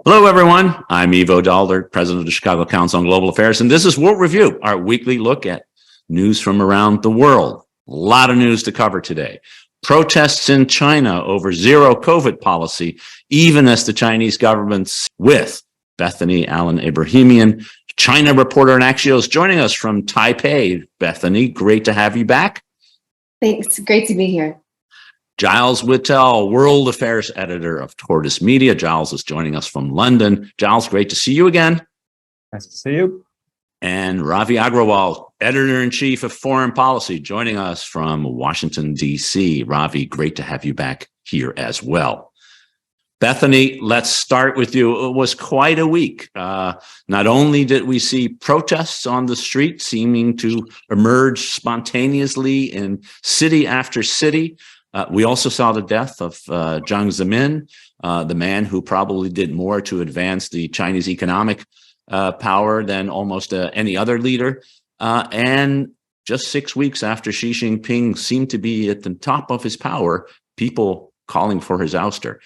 Hello, everyone. I'm Ivo Daalder, president of the Chicago Council on Global Affairs, and this is World Review, our weekly look at news from around the world. A lot of news to cover today. Protests in China over zero COVID policy, even as the Chinese government's with Bethany Allen-Ebrahimian, China reporter and Axios, joining us from Taipei. Bethany, great to have you back. Thanks. Great to be here. Giles Whittell, world affairs editor of Tortoise Media. Giles is joining us from London. Giles, great to see you again. Nice to see you. And Ravi Agrawal, editor-in-chief of Foreign Policy, joining us from Washington, D.C. Ravi, great to have you back here as well. Bethany, let's start with you. It was quite a week. Not only did we see protests on the street seeming to emerge spontaneously in city after city, we also saw the death of Jiang Zemin, the man who probably did more to advance the Chinese economic power than almost any other leader. And just 6 weeks after Xi Jinping seemed to be at the top of his power, people calling for his ouster.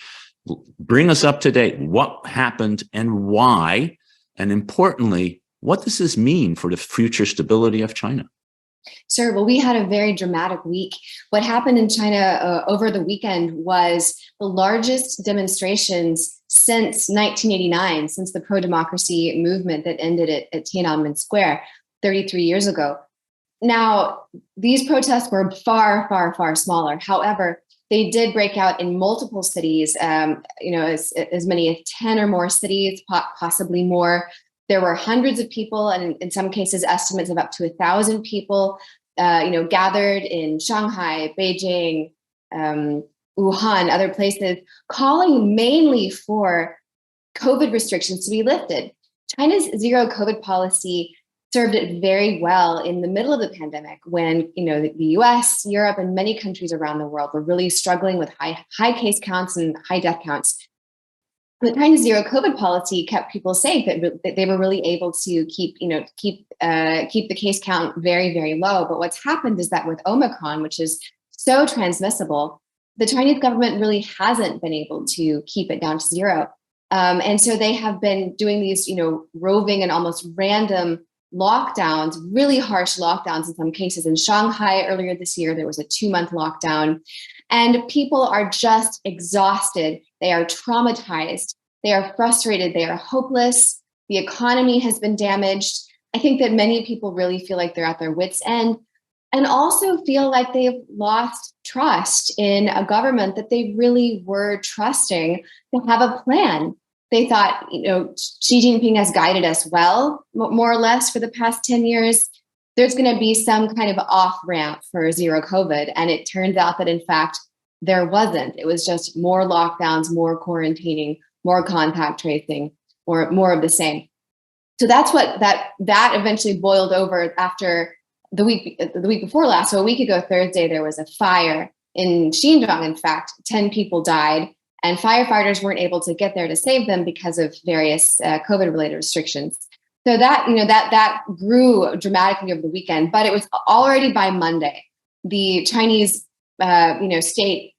Bring us up to date. What happened and why? And importantly, what does this mean for the future stability of China? Sure. Well, we had a very dramatic week. What happened in China over the weekend was the largest demonstrations since 1989, since the pro-democracy movement that ended at Tiananmen Square 33 years ago. Now, these protests were far, far, far smaller. However, they did break out in multiple cities, as many as 10 or more cities, possibly more. There were hundreds of people, and in some cases, estimates of up to 1,000 people, gathered in Shanghai, Beijing, Wuhan, other places, calling mainly for COVID restrictions to be lifted. China's zero COVID policy served it very well in the middle of the pandemic when, the US, Europe, and many countries around the world were really struggling with high case counts and high death counts. The China's zero COVID policy kept people safe. That they were really able to keep the case count very, very low. But what's happened is that with Omicron, which is so transmissible, the Chinese government really hasn't been able to keep it down to zero. And so they have been doing these, roving and almost random lockdowns, really harsh lockdowns in some cases. In Shanghai earlier this year, there was a 2-month lockdown. And people are just exhausted. They are traumatized. They are frustrated. They are hopeless. The economy has been damaged. I think that many people really feel like they're at their wits' end and also feel like they've lost trust in a government that they really were trusting to have a plan. They thought, Xi Jinping has guided us well, more or less, for the past 10 years. There's going to be some kind of off-ramp for zero COVID. And it turns out that, in fact, there wasn't. It was just more lockdowns, more quarantining, more contact tracing, or more of the same. So that's what that eventually boiled over after the week before last. So a week ago, Thursday, there was a fire in Xinjiang. In fact, 10 people died, and firefighters weren't able to get there to save them because of various COVID-related restrictions. So that grew dramatically over the weekend, but it was already by Monday. The Chinese, state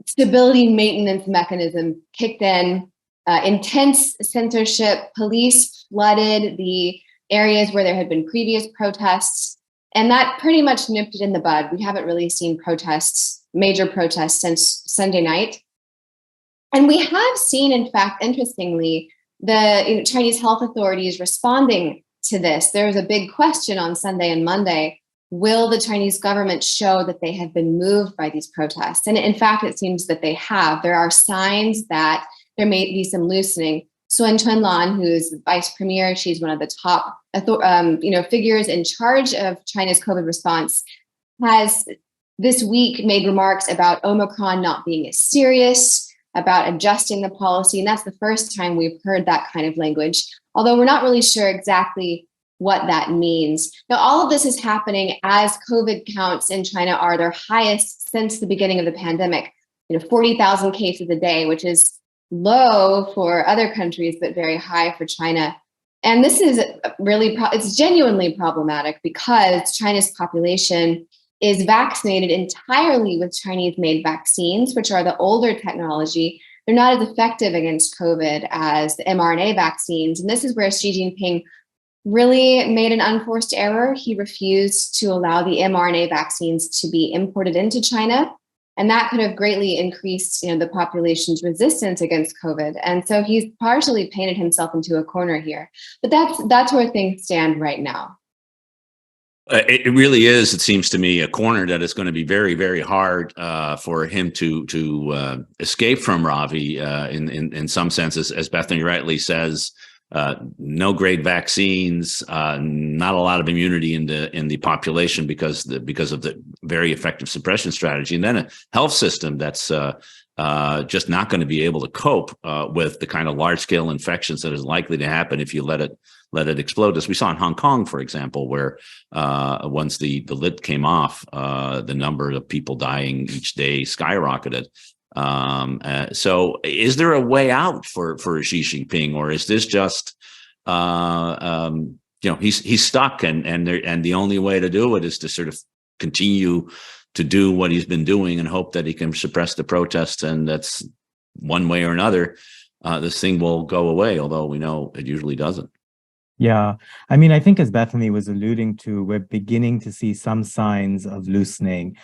stability maintenance mechanism kicked in. Intense censorship, police flooded the areas where there had been previous protests, and that pretty much nipped it in the bud. We haven't really seen major protests since Sunday night. And we have seen, in fact, interestingly, the Chinese health authorities responding to this. There was a big question on Sunday and Monday. Will the Chinese government show that they have been moved by these protests? And in fact, it seems that they have. There are signs that there may be some loosening. Sun Chunlan, who's the vice premier, she's one of the top figures in charge of China's COVID response, has this week made remarks about Omicron not being as serious, about adjusting the policy. And that's the first time we've heard that kind of language, although we're not really sure exactly what that means. Now, all of this is happening as COVID counts in China are their highest since the beginning of the pandemic. 40,000 cases a day, which is low for other countries, but very high for China. And this is really, it's genuinely problematic because China's population is vaccinated entirely with Chinese-made vaccines, which are the older technology they're not as effective against COVID as the mRNA vaccines. And this is where Xi Jinping really made an unforced error. He refused to allow the mRNA vaccines to be imported into China. And that could have greatly increased, the population's resistance against COVID. And so he's partially painted himself into a corner here. But that's where things stand right now. It really is, it seems to me, a corner that is going to be very, very hard for him to escape from, Ravi, in some senses, as Bethany rightly says. No great vaccines, not a lot of immunity in the population because of the very effective suppression strategy, and then a health system that's just not going to be able to cope with the kind of large scale infections that is likely to happen if you let it explode, as we saw in Hong Kong, for example, where once the lid came off, the number of people dying each day skyrocketed. So is there a way out for Xi Jinping, or is this just, he's stuck and the only way to do it is to sort of continue to do what he's been doing and hope that he can suppress the protests. And that's one way or another, this thing will go away, although we know it usually doesn't. Yeah, I mean, I think as Bethany was alluding to, we're beginning to see some signs of loosening,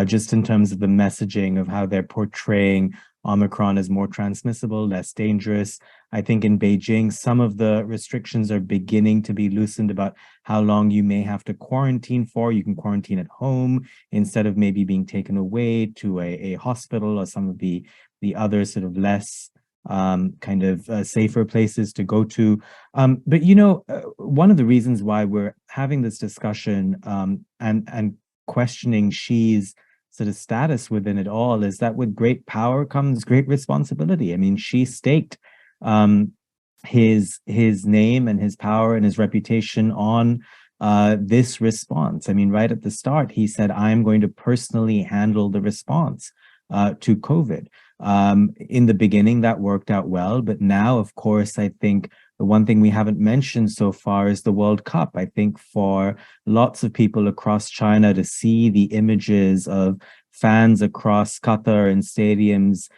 just in terms of the messaging of how they're portraying Omicron as more transmissible, less dangerous. I think in Beijing, some of the restrictions are beginning to be loosened about how long you may have to quarantine for. You can quarantine at home instead of maybe being taken away to a hospital or some of the other sort of less safer places to go to. But one of the reasons why we're having this discussion and questioning Xi's sort of status within it all is that with great power comes great responsibility. I mean, Xi staked his name and his power and his reputation on this response. I mean, right at the start, he said, "I'm going to personally handle the response to COVID." In the beginning, that worked out well. But now, of course, I think the one thing we haven't mentioned so far is the World Cup. I think for lots of people across China to see the images of fans across Qatar and stadiums,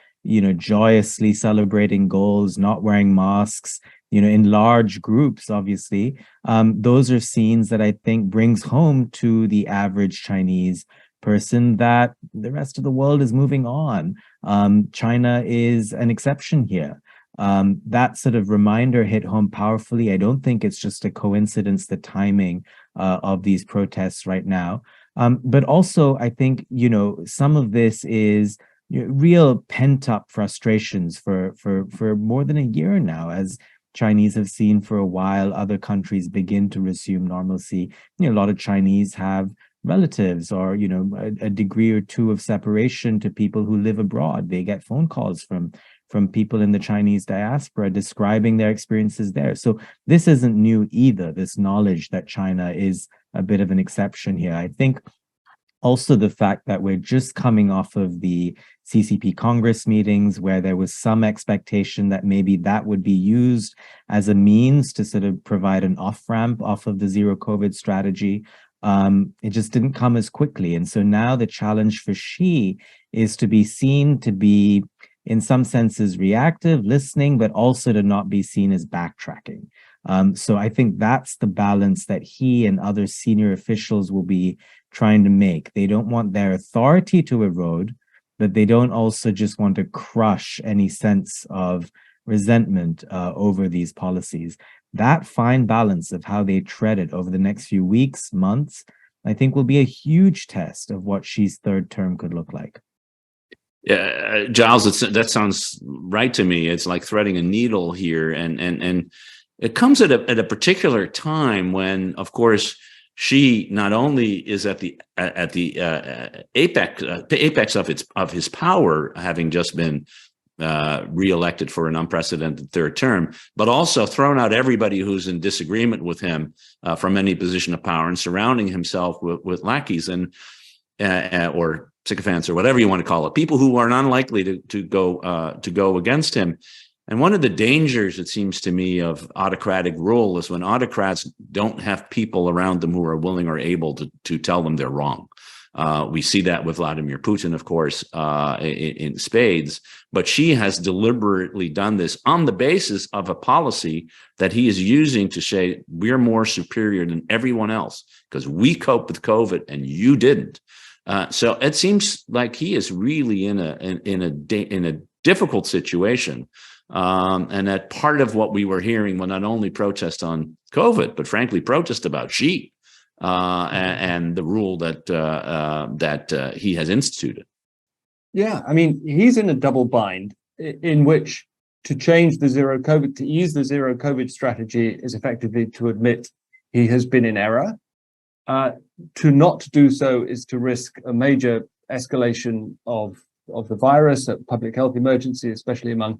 joyously celebrating goals, not wearing masks, in large groups, obviously, those are scenes that I think brings home to the average Chinese person that the rest of the world is moving on. China is an exception here. That sort of reminder hit home powerfully. I don't think it's just a coincidence, the timing of these protests right now. But also, I think, some of this is real pent-up frustrations for more than a year now, as Chinese have seen for a while other countries begin to resume normalcy. A lot of Chinese have relatives or a degree or two of separation to people who live abroad. They get phone calls from people in the Chinese diaspora describing their experiences there. So this isn't new either, this knowledge that China is a bit of an exception here. I think also the fact that we're just coming off of the CCP Congress meetings where there was some expectation that maybe that would be used as a means to sort of provide an off-ramp off of the zero COVID strategy. It just didn't come as quickly. And so now the challenge for Xi is to be seen to be, in some senses, reactive, listening, but also to not be seen as backtracking. So I think that's the balance that he and other senior officials will be trying to make. They don't want their authority to erode, but they don't also just want to crush any sense of resentment over these policies. That fine balance of how they tread it over the next few weeks, months, I think will be a huge test of what Xi's third term could look like. Yeah, Giles, that sounds right to me. It's like threading a needle here, and it comes at a particular time when, of course, Xi not only is at the apex of his power, having just been reelected for an unprecedented third term, but also thrown out everybody who's in disagreement with him from any position of power, and surrounding himself with lackeys and or sycophants or whatever you want to call it, people who are unlikely to go against him. And one of the dangers, it seems to me, of autocratic rule is when autocrats don't have people around them who are willing or able to tell them they're wrong. We see that with Vladimir Putin, of course, in spades. But Xi has deliberately done this on the basis of a policy that he is using to say we're more superior than everyone else because we coped with COVID and you didn't. So it seems like he is really in a difficult situation. And that part of what we were hearing were not only protests on COVID, but frankly, protests about Xi and the rule that he has instituted. Yeah, I mean, he's in a double bind in which to change the zero COVID, to ease the zero COVID strategy is effectively to admit he has been in error. To not do so is to risk a major escalation of the virus, a public health emergency, especially among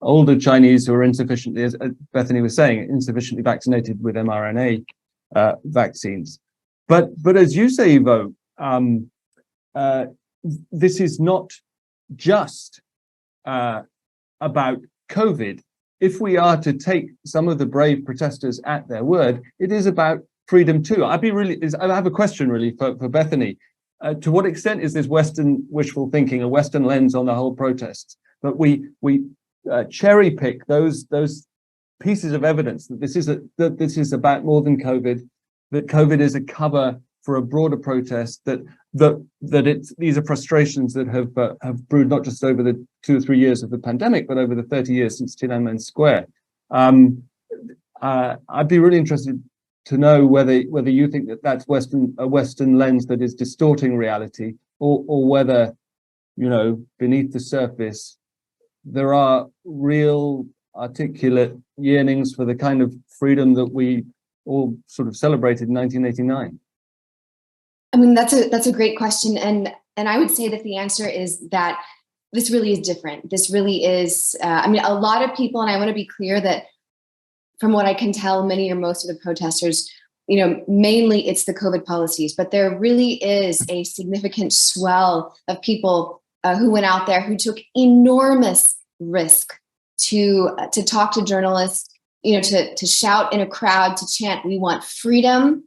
older Chinese who are insufficiently, as Bethany was saying, insufficiently vaccinated with mRNA vaccines. But as you say, Ivo, this is not just about COVID. If we are to take some of the brave protesters at their word, it is about freedom too. I have a question really for Bethany. To what extent is this Western wishful thinking, a Western lens on the whole protest? But we cherry pick those pieces of evidence that this is about more than COVID, that COVID is a cover for a broader protest, that these are frustrations that have brewed not just over the 2 or 3 years of the pandemic, but over the 30 years since Tiananmen Square. I'd be really interested to know whether you think that that's a Western lens that is distorting reality, or whether, beneath the surface, there are real articulate yearnings for the kind of freedom that we all sort of celebrated in 1989. I mean, that's a great question. And I would say that the answer is that this really is different. This really is, a lot of people, and I want to be clear that from what I can tell, many or most of the protesters, mainly it's the COVID policies, but there really is a significant swell of people who went out there who took enormous risk to talk to journalists, to shout in a crowd, to chant, "We want freedom.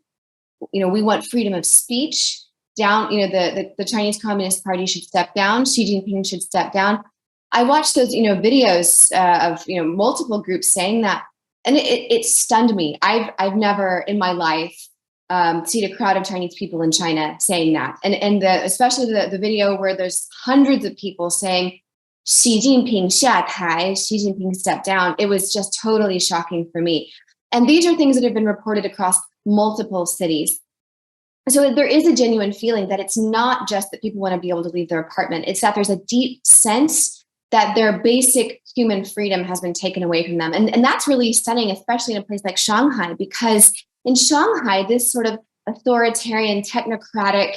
We want freedom of speech." Down, the Chinese Communist Party should step down. Xi Jinping should step down. I watched those, videos of multiple groups saying that, and it stunned me. I've never in my life seen a crowd of Chinese people in China saying that, and especially the video where there's hundreds of people saying Xi Jinping 下台, Xi Jinping step down. It was just totally shocking for me. And these are things that have been reported across multiple cities. So there is a genuine feeling that it's not just that people want to be able to leave their apartment. It's that there's a deep sense that their basic human freedom has been taken away from them. And that's really stunning, especially in a place like Shanghai, because in Shanghai, this sort of authoritarian, technocratic,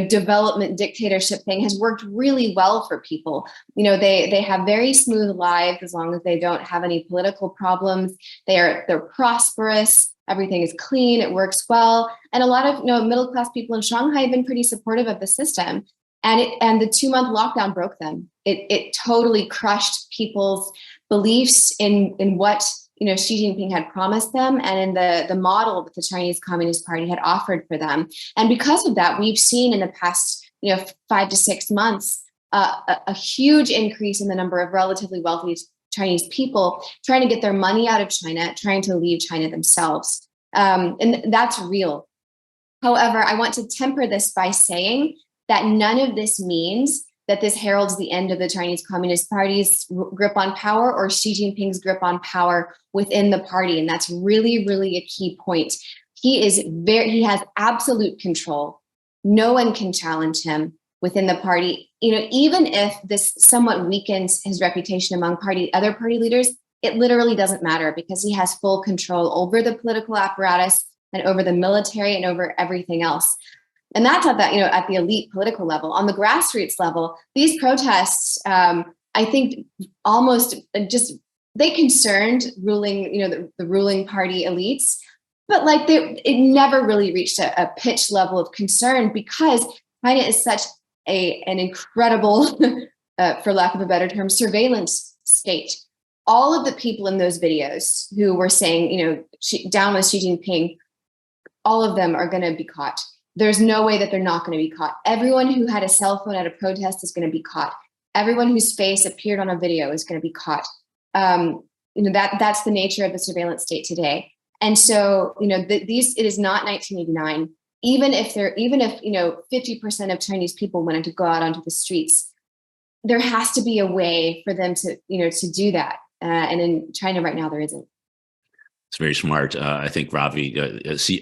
development dictatorship thing has worked really well for people. They have very smooth lives as long as they don't have any political problems. They're prosperous. Everything is clean. It works well. And a lot of middle-class people in Shanghai have been pretty supportive of the system. And the 2-month lockdown broke them. It totally crushed people's beliefs in what Xi Jinping had promised them, and in the model that the Chinese Communist Party had offered for them. And because of that, we've seen in the past 5 to 6 months a huge increase in the number of relatively wealthy Chinese people trying to get their money out of China, trying to leave China themselves. And that's real. However, I want to temper this by saying that none of this means that this heralds the end of the Chinese Communist Party's grip on power or Xi Jinping's grip on power within the party. And that's really, really a key point. He has absolute control. No one can challenge him within the party. Even if this somewhat weakens his reputation among other party leaders, it literally doesn't matter because he has full control over the political apparatus and over the military and over everything else. And that's at at the elite political level. On the grassroots level, these protests, I think, almost they concerned the ruling party elites, but it never really reached a pitch level of concern because China is such an incredible, for lack of a better term, surveillance state. All of the people in those videos who were saying, down with Xi Jinping, all of them are going to be caught. there's no way that they're not going to be caught. Everyone who had a cell phone at a protest is going to be caught. Everyone whose face appeared on a video is going to be caught. That's the nature of the surveillance state today. And so, it is not 1989. Even if 50% of Chinese people wanted to go out onto the streets, there has to be a way for them to do that. And in China right now, there isn't. It's very smart. I think, Ravi,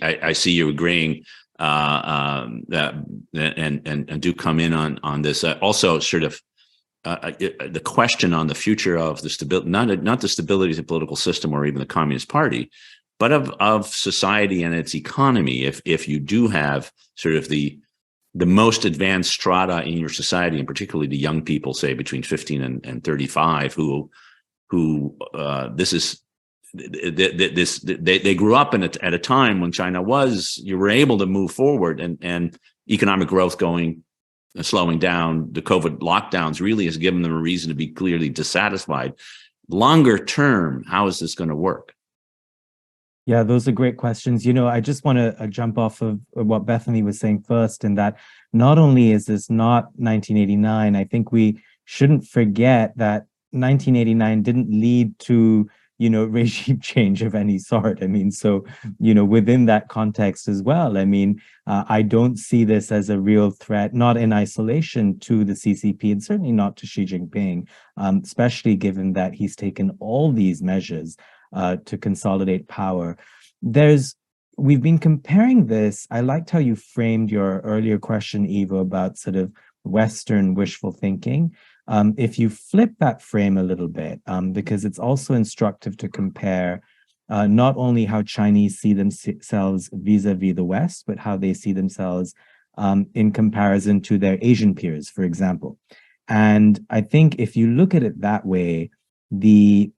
I see you agreeing, and do come in on this. Also, sort of the question on the future of the stability, not the stability of the political system or even the Communist Party, but of society and its economy. If you do have sort of the most advanced strata in your society, and particularly the young people, say between 15 and 35, who they grew up at a time when China you were able to move forward, and economic growth slowing down. The COVID lockdowns really has given them a reason to be clearly dissatisfied. Longer term, how is this going to work? Yeah, those are great questions. I just want to jump off of what Bethany was saying first, in that not only is this not 1989, I think we shouldn't forget that 1989 didn't lead to regime change of any sort. I mean, so, within that context as well, I mean, I don't see this as a real threat, not in isolation to the CCP, and certainly not to Xi Jinping, especially given that he's taken all these measures to consolidate power. We've been comparing this. I liked how you framed your earlier question, Ivo, about sort of Western wishful thinking. If you flip that frame a little bit, because it's also instructive to compare not only how Chinese see themselves vis-a-vis the West, but how they see themselves in comparison to their Asian peers, for example. And I think if you look at it that way, the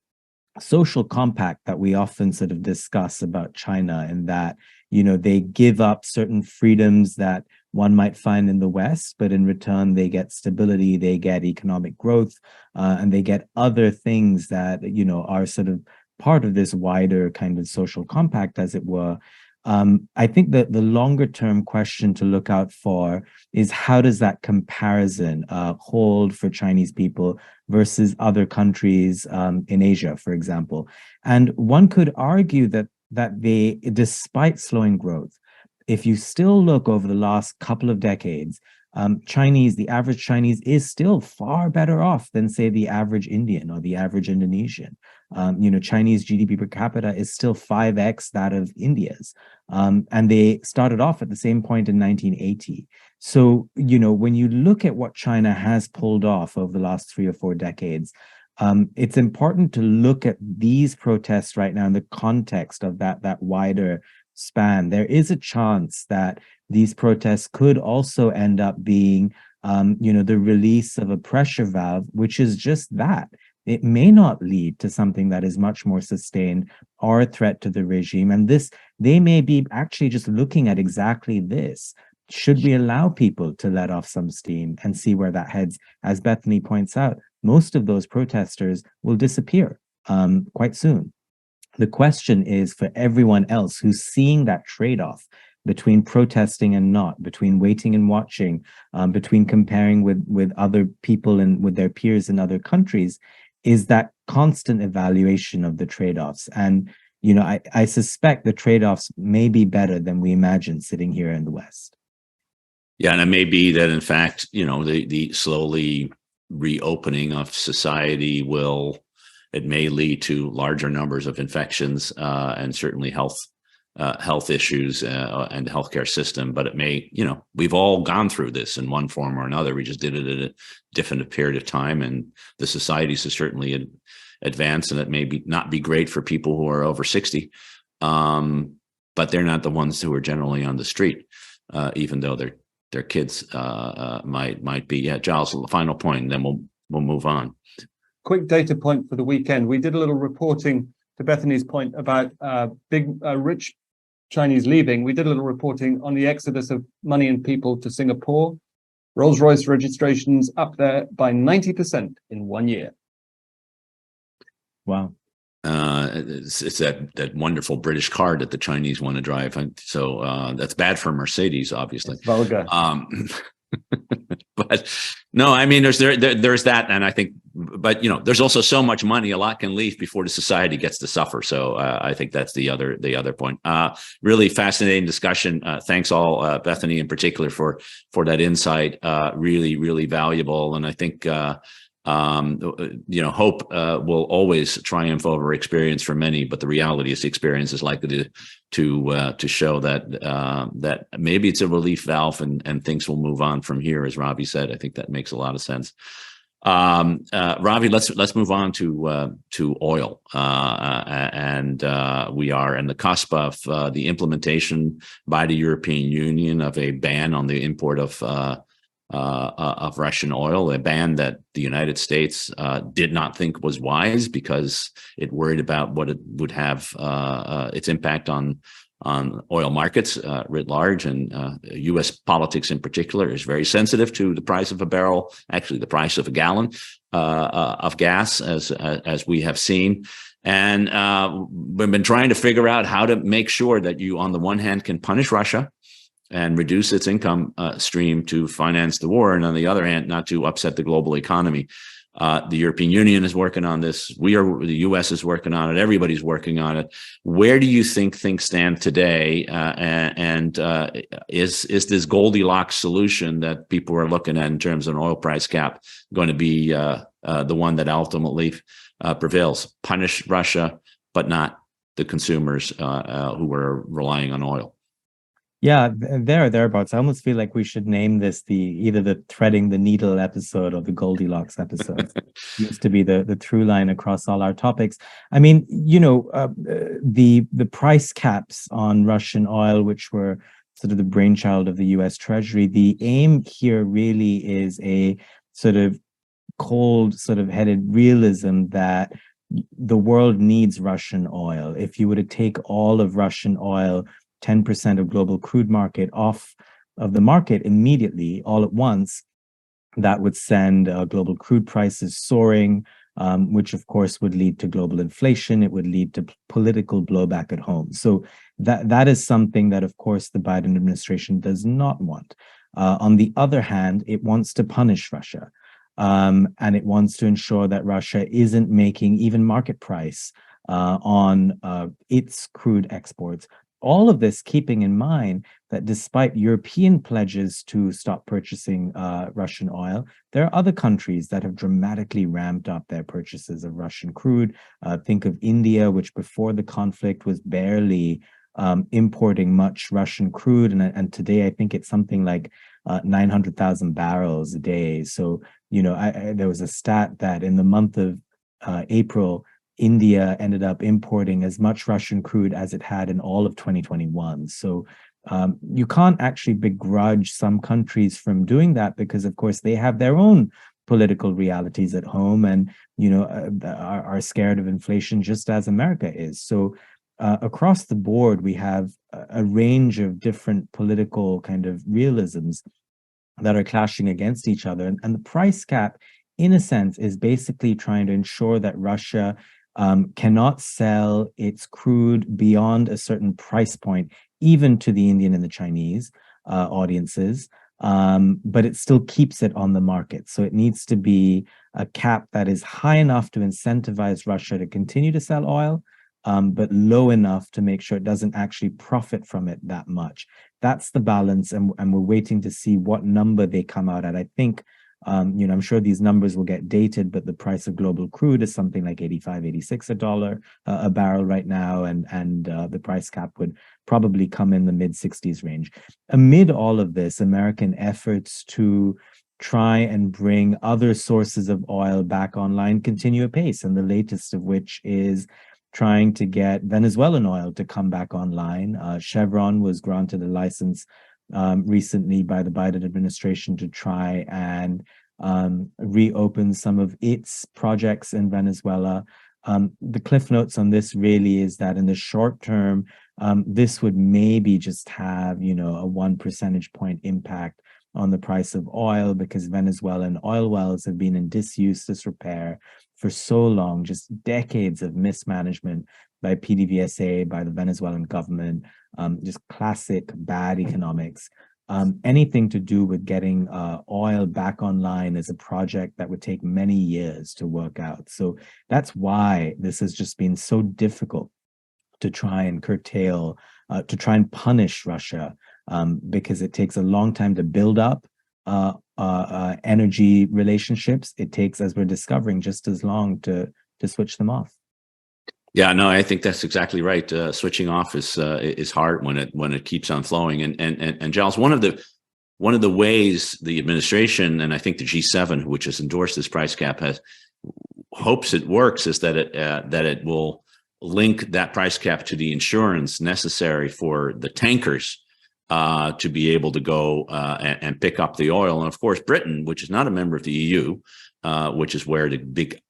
social compact that we often sort of discuss about China, and that, they give up certain freedoms that one might find in the West, but in return, they get stability, they get economic growth, and they get other things that, are sort of part of this wider kind of social compact, as it were. I think that the longer term question to look out for is, how does that comparison hold for Chinese people versus other countries in Asia, for example? And one could argue that they, despite slowing growth, if you still look over the last couple of decades, the average Chinese is still far better off than, say, the average Indian or the average Indonesian. Chinese GDP per capita is still 5x that of India's. And they started off at the same point in 1980. So, when you look at what China has pulled off over the last 3 or 4 decades, it's important to look at these protests right now in the context of that wider span. There is a chance that these protests could also end up being, the release of a pressure valve, which is just that. It may not lead to something that is much more sustained or a threat to the regime. And they may be actually just looking at exactly this. Should we allow people to let off some steam and see where that heads? As Bethany points out, most of those protesters will disappear quite soon. The question is for everyone else who's seeing that trade-off between protesting and not, between waiting and watching, between comparing with other people and with their peers in other countries, is that constant evaluation of the trade-offs. And, I suspect the trade-offs may be better than we imagine sitting here in the West. Yeah, and it may be that, in fact, the slowly reopening of society may lead to larger numbers of infections and certainly health issues and the healthcare system. But it may, we've all gone through this in one form or another. We just did it at a different period of time, and the societies have certainly advanced, and it may not be great for people who are over 60, but they're not the ones who are generally on the street, even though their kids might be. Yeah, Giles, the final point, and then we'll move on. Quick data point for the weekend. We did a little reporting, to Bethany's point, about big rich Chinese leaving. We did a little reporting on the exodus of money and people to Singapore. Rolls-Royce registrations up there by 90% in 1 year. Wow. It's that wonderful British car that the Chinese want to drive, and so that's bad for Mercedes, obviously. It's vulgar. But no, I mean, there's that, and I think, but there's also so much money, a lot can leave before the society gets to suffer. So I think that's the other point. Really fascinating discussion. Thanks all, Bethany in particular, for that insight. Really valuable, and I think hope will always triumph over experience for many, but the reality is the experience is likely to show that maybe it's a relief valve and things will move on from here, as Ravi said. I think that makes a lot of sense. Ravi, let's move on to oil, and we are in the cusp of the implementation by the European Union of a ban on the import of Russian oil, a ban that the United States did not think was wise because it worried about what it would have its impact on oil markets writ large, and U.S. politics in particular is very sensitive to the price of a barrel, actually the price of a gallon of gas, as we have seen. And we've been trying to figure out how to make sure that you, on the one hand, can punish Russia and reduce its income stream to finance the war, and on the other hand, not to upset the global economy. The European Union is working on this. The U.S. is working on it. Everybody's working on it. Where do you think things stand today? And is this Goldilocks solution that people are looking at in terms of an oil price cap going to be the one that ultimately prevails? Punish Russia, but not the consumers who are relying on oil. Yeah, thereabouts. I almost feel like we should name this either the threading the needle episode or the Goldilocks episode. Seems to be the through line across all our topics. I mean, the price caps on Russian oil, which were sort of the brainchild of the U.S. Treasury, the aim here really is a sort of cold, sort of headed realism that the world needs Russian oil. If you were to take all of Russian oil, 10% of global crude market off of the market immediately, all at once, that would send global crude prices soaring, which of course would lead to global inflation. It would lead to political blowback at home. So that is something that, of course, the Biden administration does not want. On the other hand, it wants to punish Russia, and it wants to ensure that Russia isn't making even market price on its crude exports. All of this keeping in mind that despite European pledges to stop purchasing Russian oil, there are other countries that have dramatically ramped up their purchases of Russian crude. Think of India, which before the conflict was barely importing much Russian crude. And today, I think it's something like 900,000 barrels a day. So, there was a stat that in the month of April, India ended up importing as much Russian crude as it had in all of 2021. So you can't actually begrudge some countries from doing that because, of course, they have their own political realities at home and, are scared of inflation just as America is. So across the board, we have a range of different political kind of realisms that are clashing against each other. And the price cap, in a sense, is basically trying to ensure that Russia cannot sell its crude beyond a certain price point, even to the Indian and the Chinese audiences, but it still keeps it on the market. So it needs to be a cap that is high enough to incentivize Russia to continue to sell oil, but low enough to make sure it doesn't actually profit from it that much. That's the balance, and we're waiting to see what number they come out at. I think I'm sure these numbers will get dated, but the price of global crude is something like $85, $86 a barrel right now, and the price cap would probably come in the mid-60s range. Amid all of this, American efforts to try and bring other sources of oil back online continue apace, and the latest of which is trying to get Venezuelan oil to come back online. Chevron was granted a license recently by the Biden administration to try and reopen some of its projects in Venezuela. The cliff notes on this really is that in the short term, this would maybe just have, a 1 percentage point impact on the price of oil because Venezuelan oil wells have been in disuse, disrepair for so long, just decades of mismanagement by PDVSA, by the Venezuelan government, just classic bad economics. Anything to do with getting oil back online is a project that would take many years to work out. So that's why this has just been so difficult to try and curtail, to try and punish Russia, because it takes a long time to build up energy relationships. It takes, as we're discovering, just as long to switch them off. Yeah, no, I think that's exactly right. Switching off is hard when it keeps on flowing. And Giles, one of the ways the administration, and I think the G7, which has endorsed this price cap, hopes it works, is that it will link that price cap to the insurance necessary for the tankers to be able to go and pick up the oil. And of course, Britain, which is not a member of the EU, which is where the big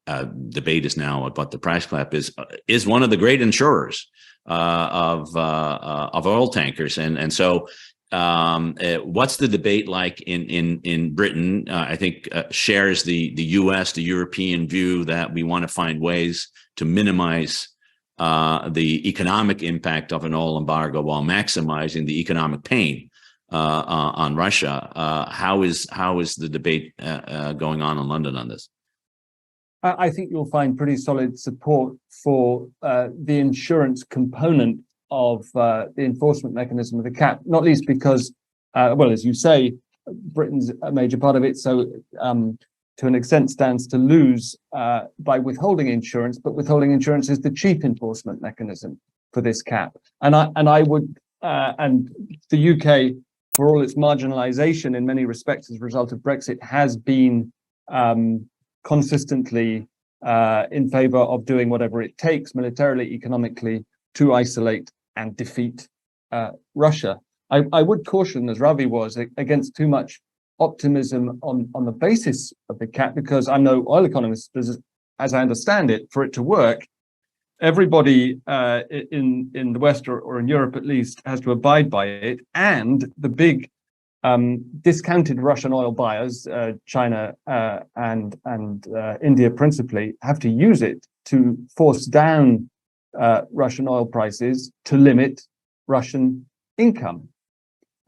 debate is now about the price cap, is one of the great insurers of oil tankers. And so what's the debate like in Britain? I think shares the US, the European view that we want to find ways to minimize the economic impact of an oil embargo while maximizing the economic pain on Russia. How is the debate going on in London on this? I think you'll find pretty solid support for the insurance component of the enforcement mechanism of the cap, not least because, well, as you say, Britain's a major part of it. So to an extent stands to lose by withholding insurance, but withholding insurance is the cheap enforcement mechanism for this cap. And I would, and the UK, for all its marginalization in many respects as a result of Brexit, has been consistently in favor of doing whatever it takes militarily, economically, to isolate and defeat Russia. I would caution, as Ravi was, against too much optimism on the basis of the cap, because I'm no oil economist, as I understand it, for it to work, everybody in the West or in Europe at least has to abide by it, and the big discounted Russian oil buyers, China and India principally, have to use it to force down Russian oil prices to limit Russian income.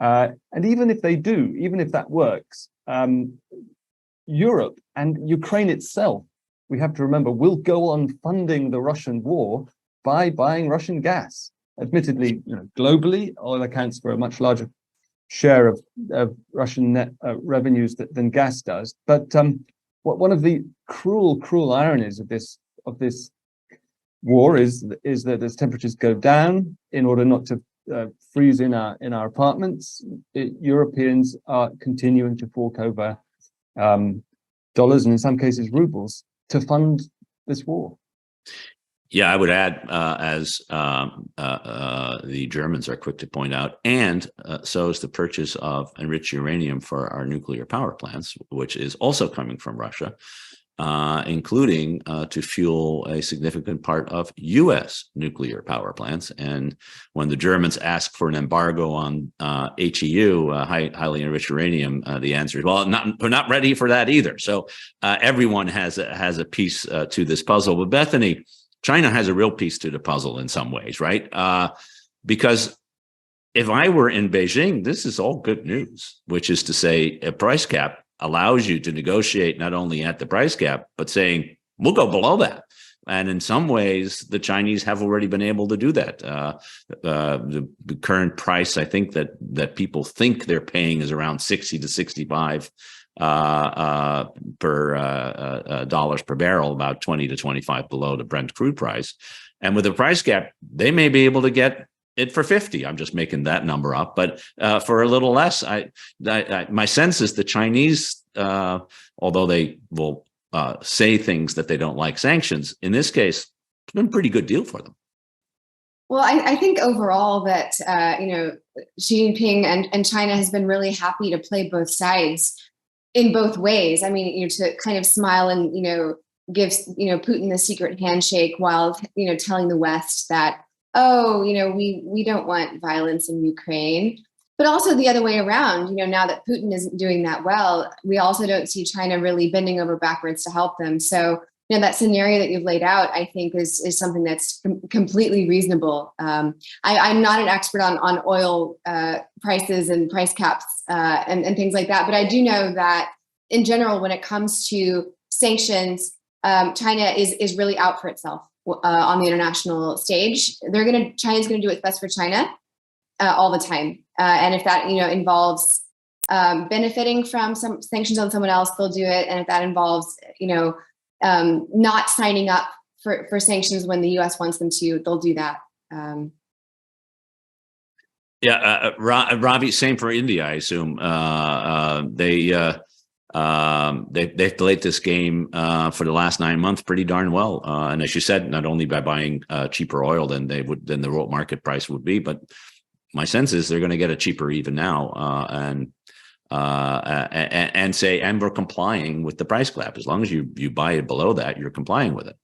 And even if they do, even if that works, Europe and Ukraine itself, we have to remember, will go on funding the Russian war by buying Russian gas. Admittedly, globally, oil accounts for a much larger share of Russian net revenues than gas does. But one of the cruel ironies of this war is that as temperatures go down, in order not to freeze in our apartments, Europeans are continuing to fork over dollars and in some cases rubles to fund this war. Yeah, I would add, as the Germans are quick to point out, and so is the purchase of enriched uranium for our nuclear power plants, which is also coming from Russia, including to fuel a significant part of U.S. nuclear power plants. And when the Germans ask for an embargo on HEU, highly enriched uranium, the answer is, well, we're not ready for that either. So everyone has a piece to this puzzle. But Bethany, China has a real piece to the puzzle in some ways, right? Because if I were in Beijing, this is all good news, which is to say a price cap allows you to negotiate not only at the price cap, but saying, we'll go below that. And in some ways, the Chinese have already been able to do that. The current price, I think that people think they're paying is around 60 to 65 per dollars per barrel, about 20 to 25 below the Brent crude price. And with the price cap, they may be able to get it for 50. I'm just making that number up, but for a little less. My sense is the Chinese, although they will say things that they don't like sanctions, in this case, it's been a pretty good deal for them. Well, I think overall that Xi Jinping and China has been really happy to play both sides in both ways. I mean, to kind of smile and give Putin the secret handshake while telling the West that, oh, we don't want violence in Ukraine. But also the other way around, now that Putin isn't doing that well, we also don't see China really bending over backwards to help them. So that scenario that you've laid out, I think is something that's completely reasonable. I'm not an expert on oil prices and price caps and things like that, but I do know that in general, when it comes to sanctions, China is really out for itself on the international stage. China's going to do what's best for China all the time, and if that involves benefiting from some sanctions on someone else, they'll do it, and if that involves not signing up for sanctions when the U.S. wants them to, they'll do that. Ravi, same for India, I assume. They've played this game for the last 9 months pretty darn well, and as you said, not only by buying cheaper oil than the world market price would be, but my sense is they're going to get it cheaper even now, and we're complying with the price cap. As long as you buy it below that, you're complying with it.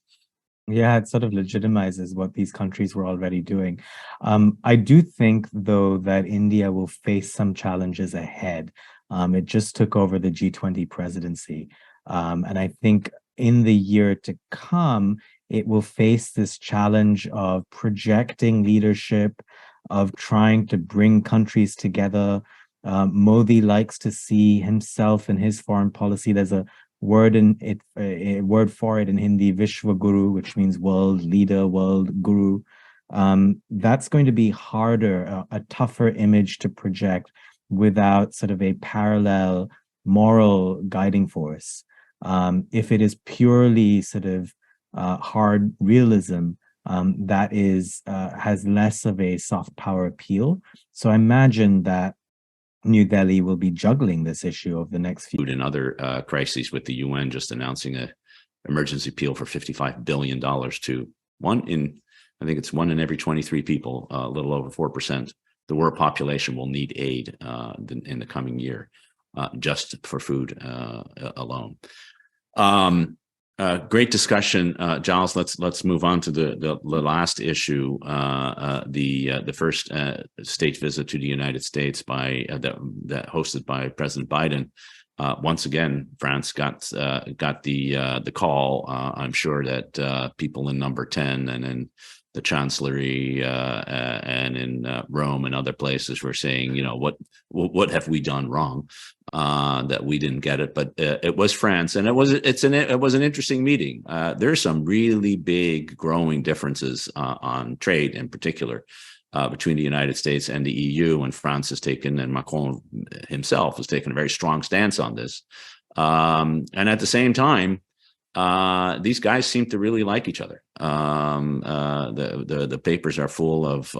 Yeah, it sort of legitimizes what these countries were already doing. I do think, though, that India will face some challenges ahead. It just took over the G20 presidency. And I think in the year to come, it will face this challenge of projecting leadership, of trying to bring countries together. Modi likes to see himself in his foreign policy. There's a word for it in Hindi, Vishwa Guru, which means world leader, world guru. That's going to be harder, a tougher image to project without sort of a parallel moral guiding force. If it is purely sort of hard realism, that has less of a soft power appeal. So I imagine that New Delhi will be juggling this issue of the next few. And other crises, with the UN just announcing an emergency appeal for $55 billion to one in every 23 people, a little over 4%. The world population will need aid in the coming year, just for food alone. Great discussion, Giles. Let's move on to the last issue. The first state visit to the United States that hosted by President Biden. Once again, France got the call. I'm sure that people in Number 10 and in the Chancellery and in Rome and other places were saying, what have we done wrong that we didn't get it? But it was France, and it was an interesting meeting. There's some really big growing differences on trade, in particular, between the United States and the EU, and France has taken, and Macron himself has taken a very strong stance on this. And at the same time, these guys seem to really like each other. The papers are full of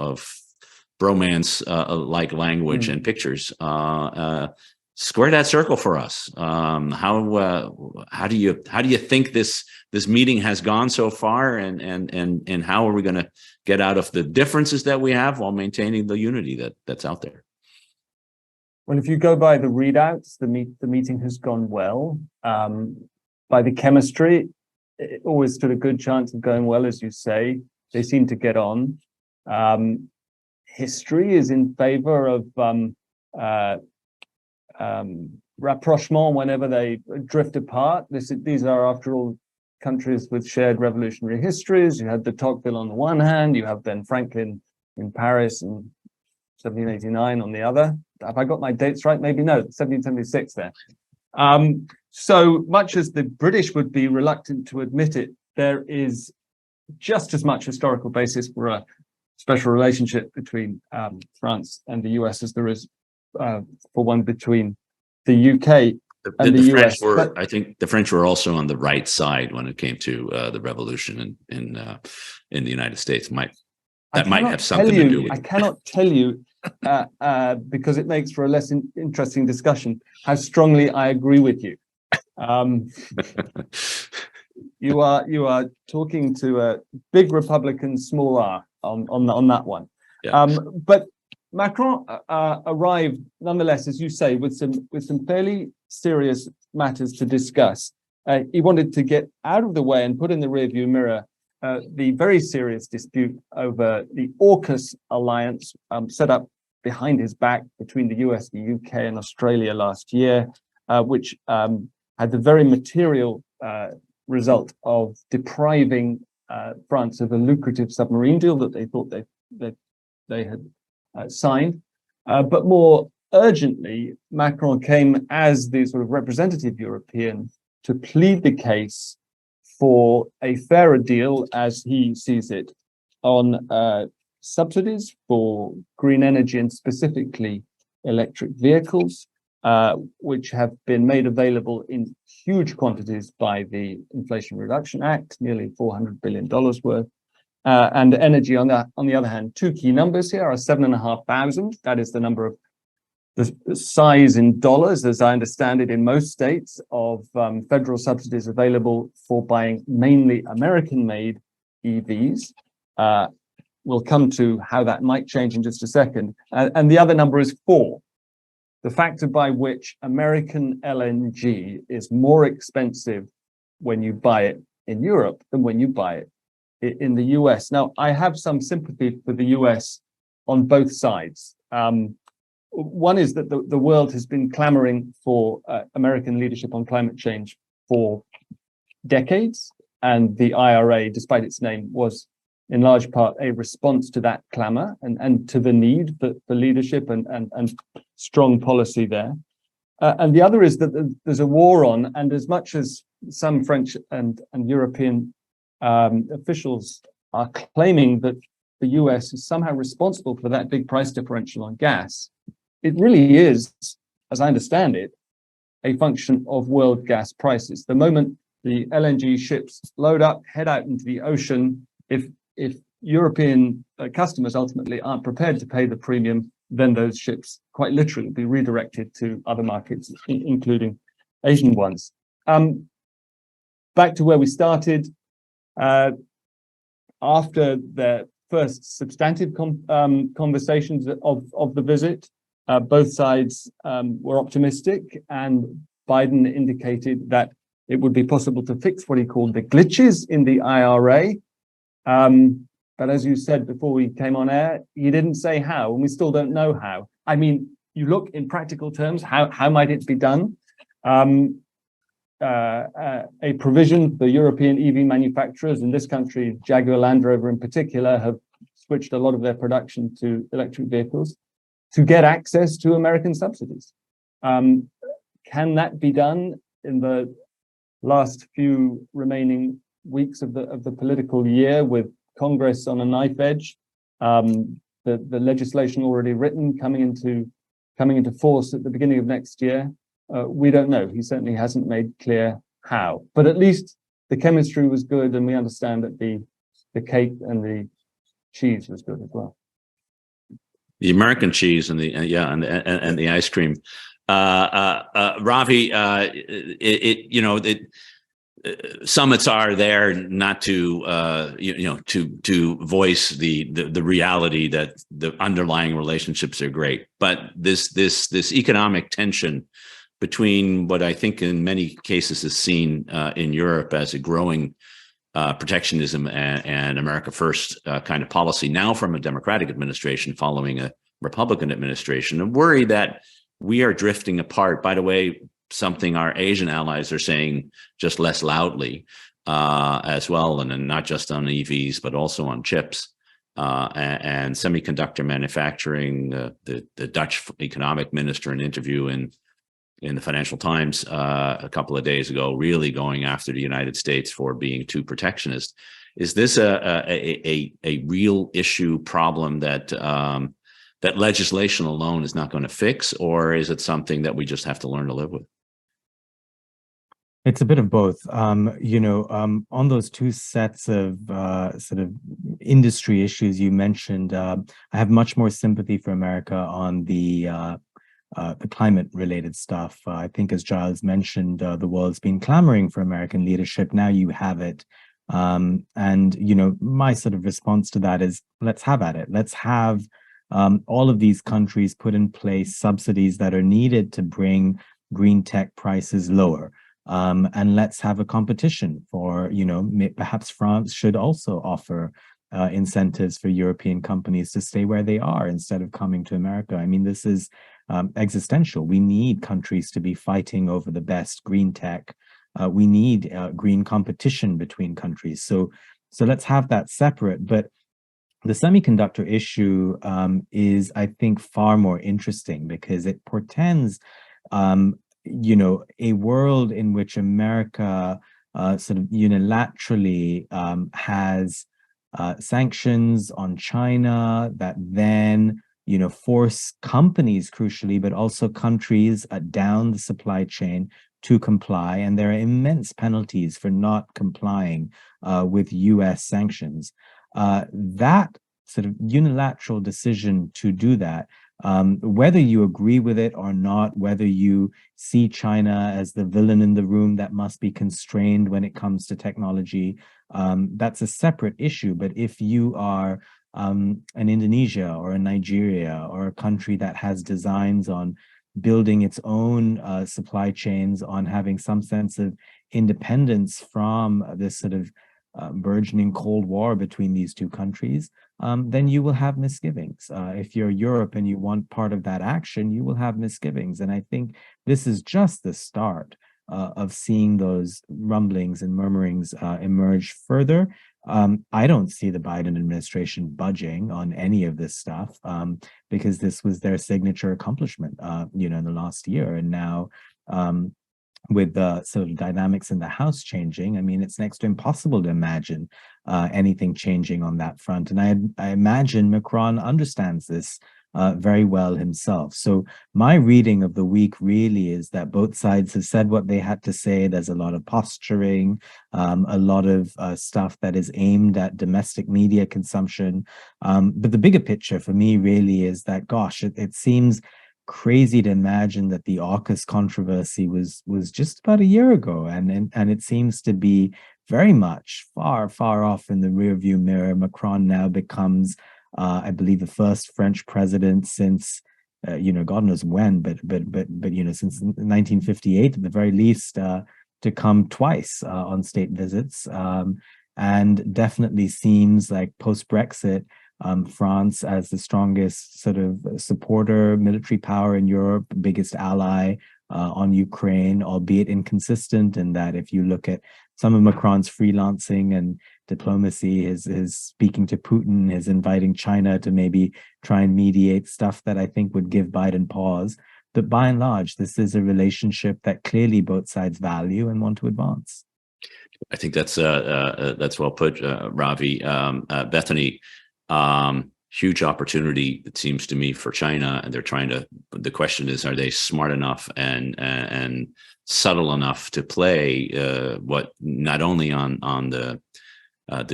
bromance like language and pictures. Square that circle for us. How do you think this meeting has gone so far, and how are we going to get out of the differences that we have while maintaining the unity that's out there? Well, if you go by the readouts, the meeting has gone well. By the chemistry, it always stood a good chance of going well, as you say. They seem to get on. History is in favor of rapprochement whenever they drift apart. These are, after all, countries with shared revolutionary histories. You had de Tocqueville on the one hand, you have Ben Franklin in Paris in 1789 on the other. Have I got my dates right? Maybe no, 1776 there. So much as the British would be reluctant to admit it, there is just as much historical basis for a special relationship between France and the US as there is for one between the UK and the US. I think the French were also on the right side when it came to the revolution in the United States. That might have something to do with it. I cannot tell you, because it makes for a less interesting discussion, how strongly I agree with you. You are talking to a big Republican, small r on that one. Yeah. But Macron arrived, nonetheless, as you say, with some fairly serious matters to discuss. He wanted to get out of the way and put in the rearview mirror the very serious dispute over the AUKUS alliance set up behind his back between the US, the UK, and Australia last year, which had the very material result of depriving France of a lucrative submarine deal that they thought they had signed. But more urgently, Macron came as the sort of representative European to plead the case for a fairer deal, as he sees it, on subsidies for green energy and specifically electric vehicles, which have been made available in huge quantities by the Inflation Reduction Act, nearly $400 billion worth. And energy, on the other hand, two key numbers here are 7,500. That is the number of the size in dollars, as I understand it, in most states, of federal subsidies available for buying mainly American-made EVs. We'll come to how that might change in just a second. And the other number is 4, the factor by which American LNG is more expensive when you buy it in Europe than when you buy it in the US. Now, I have some sympathy for the US on both sides. One is that the world has been clamoring for American leadership on climate change for decades, and the IRA, despite its name, was in large part a response to that clamor and to the need for leadership and strong policy there. And the other is that there's a war on, and as much as some French and European officials are claiming that the US is somehow responsible for that big price differential on gas, it really is, as I understand it, a function of world gas prices. The moment the LNG ships load up, head out into the ocean, if European customers ultimately aren't prepared to pay the premium, then those ships quite literally be redirected to other markets, including Asian ones. Back to where we started, after the first substantive conversations of the visit, both sides were optimistic, and Biden indicated that it would be possible to fix what he called the glitches in the IRA. But as you said before we came on air, he didn't say how, and we still don't know how. I mean, you look in practical terms, how might it be done? A provision for European EV manufacturers in this country, Jaguar Land Rover in particular, have switched a lot of their production to electric vehicles to get access to American subsidies. Can that be done in the last few remaining weeks of the political year, with Congress on a knife edge, the legislation already written coming into force at the beginning of next year? We don't know. He certainly hasn't made clear how, but at least the chemistry was good, and we understand that the cake and the cheese was good as well. The American cheese and the ice cream. Ravi, summits are there not to to voice the reality that the underlying relationships are great, but this economic tension between what I think in many cases is seen in Europe as a growing protectionism and America First kind of policy, now from a Democratic administration following a Republican administration, and worry that we are drifting apart. By the way, something our Asian allies are saying just less loudly as well, and not just on EVs, but also on chips and semiconductor manufacturing. The Dutch economic minister, in an interview in the Financial Times a couple of days ago, really going after the United States for being too protectionist. Is this a real issue problem that that legislation alone is not going to fix, or is it something that we just have to learn to live with? It's a bit of both. On those two sets of sort of industry issues you mentioned, I have much more sympathy for America on the climate-related stuff. I think, as Giles mentioned, the world's been clamoring for American leadership. Now you have it. And, my sort of response to that is, let's have at it. Let's have all of these countries put in place subsidies that are needed to bring green tech prices lower. And let's have a competition for, perhaps France should also offer incentives for European companies to stay where they are instead of coming to America. I mean, this is existential. We need countries to be fighting over the best green tech we need green competition between countries. So let's have that separate. But the semiconductor issue is, I think, far more interesting because it portends, a world in which America sort of unilaterally has sanctions on China that then, force companies, crucially, but also countries down the supply chain to comply. And there are immense penalties for not complying with US sanctions. That sort of unilateral decision to do that, whether you agree with it or not, whether you see China as the villain in the room that must be constrained when it comes to technology, that's a separate issue. But if you are an Indonesia or a Nigeria or a country that has designs on building its own supply chains, on having some sense of independence from this sort of burgeoning Cold War between these two countries, then you will have misgivings. If you're Europe and you want part of that action, you will have misgivings. And I think this is just the start of seeing those rumblings and murmurings emerge further. I don't see the Biden administration budging on any of this stuff because this was their signature accomplishment, in the last year. And now, with the sort of dynamics in the House changing, I mean, it's next to impossible to imagine anything changing on that front. And I imagine Macron understands this very well himself. So my reading of the week really is that both sides have said what they had to say. There's a lot of posturing, a lot of stuff that is aimed at domestic media consumption. But the bigger picture for me really is that, gosh, it seems crazy to imagine that the AUKUS controversy was just about a year ago, and it seems to be very much far off in the rearview mirror. Macron now becomes, I believe, the first French president since, God knows when, but since 1958 at the very least, to come twice on state visits, and definitely seems like post-Brexit, France as the strongest sort of supporter, military power in Europe, biggest ally on Ukraine, albeit inconsistent in that if you look at some of Macron's freelancing and diplomacy, his speaking to Putin, his inviting China to maybe try and mediate stuff that I think would give Biden pause. But by and large, this is a relationship that clearly both sides value and want to advance. I think that's well put, Ravi. Bethany, huge opportunity, it seems to me, for China, and they're trying to. The question is, are they smart enough and subtle enough to play what not only on the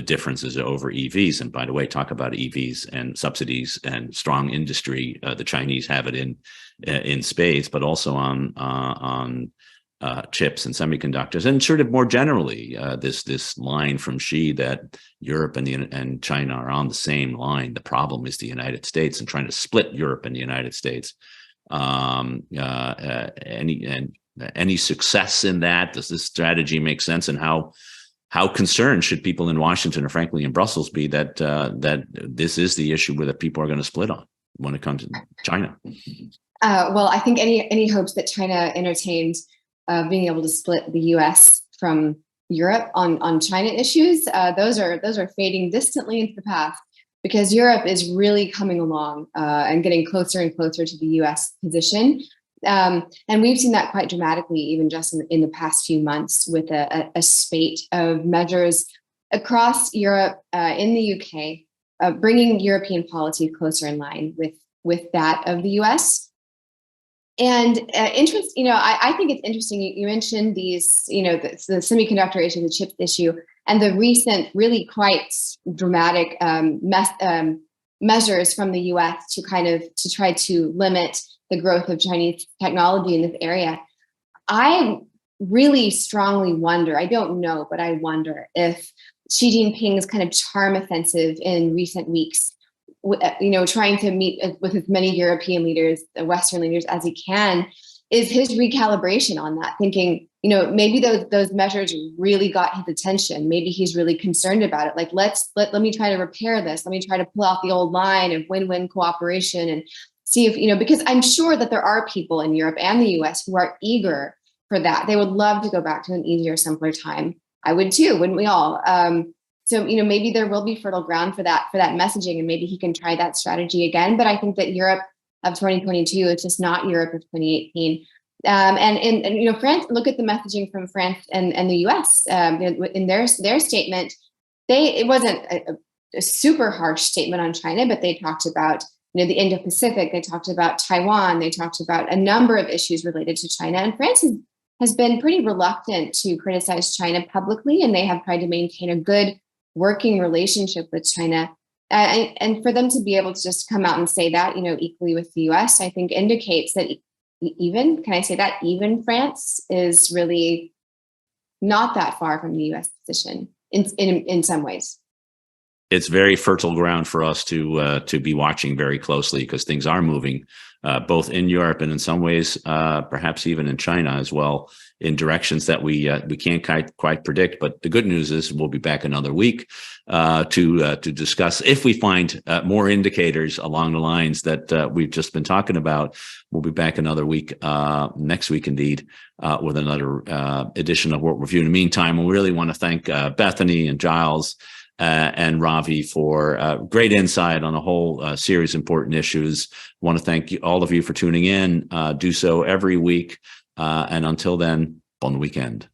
differences over EVs, and by the way, talk about EVs and subsidies and strong industry. The Chinese have it in spades, but also on chips and semiconductors, and sort of more generally, this line from Xi that Europe and China are on the same line. The problem is the United States, and trying to split Europe and the United States. Any success in that? Does this strategy make sense? And how concerned should people in Washington, or frankly in Brussels, be that this is the issue where the people are going to split on when it comes to China? Well, I think any hopes that China entertained being able to split the U.S. from Europe on China issues, those are fading distantly into the past, because Europe is really coming along and getting closer and closer to the U.S. position. And we've seen that quite dramatically, even just in the past few months, with a spate of measures across Europe, in the UK, bringing European policy closer in line with that of the US. And I think it's interesting. You mentioned these, the semiconductor issue, the chip issue, and the recent, really quite dramatic measures from the US to try to limit the growth of Chinese technology in this area. I really strongly wonder, I don't know, but I wonder if Xi Jinping's kind of charm offensive in recent weeks, trying to meet with as many European leaders, Western leaders as he can, is his recalibration on that, thinking, maybe those measures really got his attention. Maybe he's really concerned about it. Like, let me try to repair this. Let me try to pull out the old line of win-win cooperation and see if, because I'm sure that there are people in Europe and the US who are eager that. They would love to go back to an easier, simpler time. I would too, wouldn't we all? So, maybe there will be fertile ground for that messaging, and maybe he can try that strategy again. But I think that Europe of 2022, it's just not Europe of 2018. And France, look at the messaging from France and the US in their statement. It wasn't a super harsh statement on China, but they talked about the Indo-Pacific. They talked about Taiwan. They talked about a number of issues related to China. And France has been pretty reluctant to criticize China publicly, and they have tried to maintain a good working relationship with China. And for them to be able to just come out and say that, equally with the US, I think indicates that even France is really not that far from the US position in some ways. It's very fertile ground for us to be watching very closely, because things are moving both in Europe and in some ways, perhaps even in China as well, in directions that we can't quite predict. But the good news is we'll be back another week to discuss, if we find more indicators along the lines that we've just been talking about. We'll be back another week, next week indeed, with another edition of World Review. In the meantime, we really want to thank Bethany and Giles and Ravi for great insight on a whole series of important issues. I want to thank all of you for tuning in. Do so every week. And until then, bon weekend.